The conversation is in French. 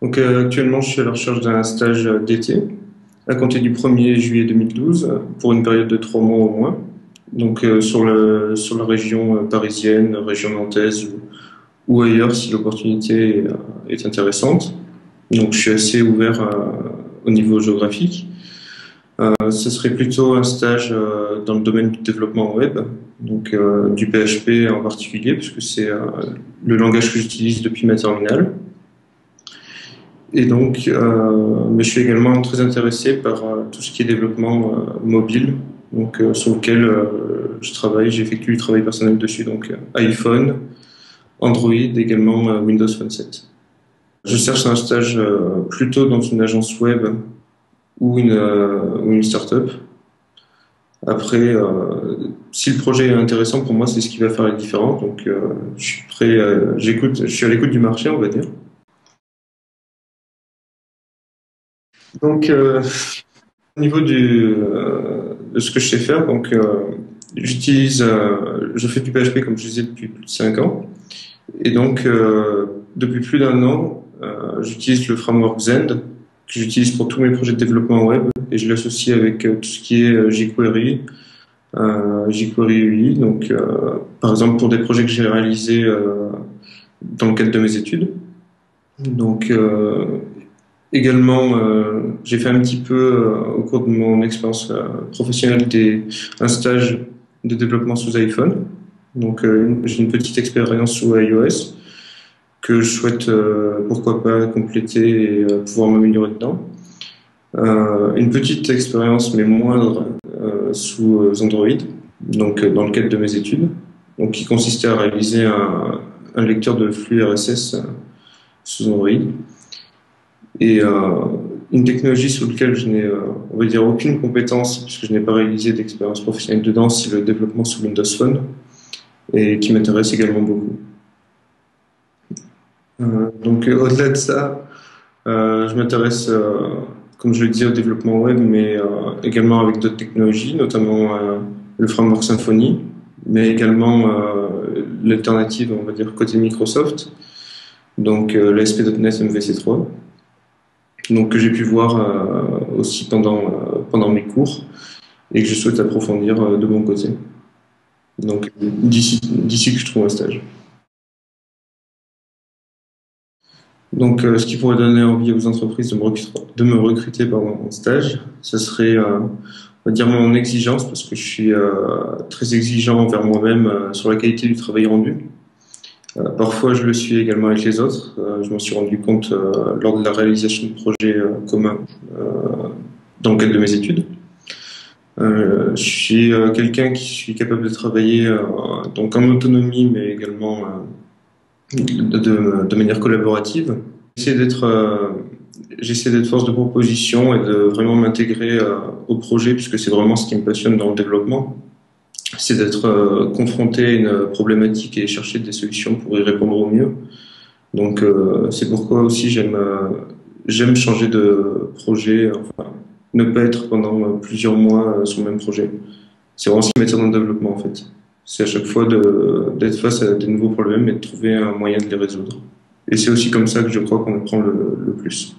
Actuellement, je suis à la recherche d'un stage d'été à compter du 1er juillet 2012 pour une période de 3 mois au moins. Sur la région parisienne, région nantaise ou ailleurs si l'opportunité est intéressante. Donc je suis assez ouvert au niveau géographique. Ce serait plutôt un stage dans le domaine du développement web, du PHP en particulier, puisque c'est le langage que j'utilise depuis ma terminale. Mais je suis également très intéressé par tout ce qui est développement mobile, sur lequel je travaille, j'effectue du travail personnel dessus, iPhone, Android, également Windows Phone 7. Je cherche un stage plutôt dans une agence web ou une start-up. Après, si le projet est intéressant pour moi, c'est ce qui va faire la différence. Je suis prêt, je suis à l'écoute du marché, on va dire. Donc, au niveau de ce que je sais faire, je fais du PHP comme je disais depuis plus de 5 ans. Depuis plus d'1 an, j'utilise le framework Zend que j'utilise pour tous mes projets de développement web et je l'associe avec tout ce qui est jQuery, jQuery UI. Par exemple, pour des projets que j'ai réalisés dans le cadre de mes études. Donc, Également, j'ai fait un petit peu au cours de mon expérience professionnelle un stage de développement sous iPhone. J'ai une petite expérience sous iOS que je souhaite pourquoi pas compléter et pouvoir m'améliorer dedans. Une petite expérience mais moindre sous Android, dans le cadre de mes études, qui consistait à réaliser un lecteur de flux RSS sous Android. Et une technologie sur laquelle je n'ai, on va dire, aucune compétence, puisque je n'ai pas réalisé d'expérience professionnelle dedans, c'est le développement sous Windows Phone, et qui m'intéresse également beaucoup. Au-delà de ça, je m'intéresse, comme je le disais, au développement web, mais également avec d'autres technologies, notamment le framework Symfony, mais également l'alternative, on va dire, côté Microsoft, l'ASP.NET MVC3. Que j'ai pu voir aussi pendant mes cours et que je souhaite approfondir de mon côté. D'ici que je trouve un stage. Ce qui pourrait donner envie aux entreprises de me recruter en stage, ce serait, on va dire, mon exigence, parce que je suis très exigeant envers moi-même sur la qualité du travail rendu. Parfois, je le suis également avec les autres. Je m'en suis rendu compte lors de la réalisation de projets communs dans le cadre de mes études. Je suis quelqu'un qui suis capable de travailler en autonomie, mais également de manière collaborative. J'essaie d'être force de proposition et de vraiment m'intégrer au projet, puisque c'est vraiment ce qui me passionne dans le développement. C'est d'être confronté à une problématique et chercher des solutions pour y répondre au mieux. C'est pourquoi aussi j'aime changer de projet, enfin ne pas être pendant plusieurs mois sur le même projet. C'est vraiment ce qui m'attire dans le développement en fait. C'est à chaque fois d'être face à des nouveaux problèmes et de trouver un moyen de les résoudre. Et c'est aussi comme ça que je crois qu'on apprend le plus.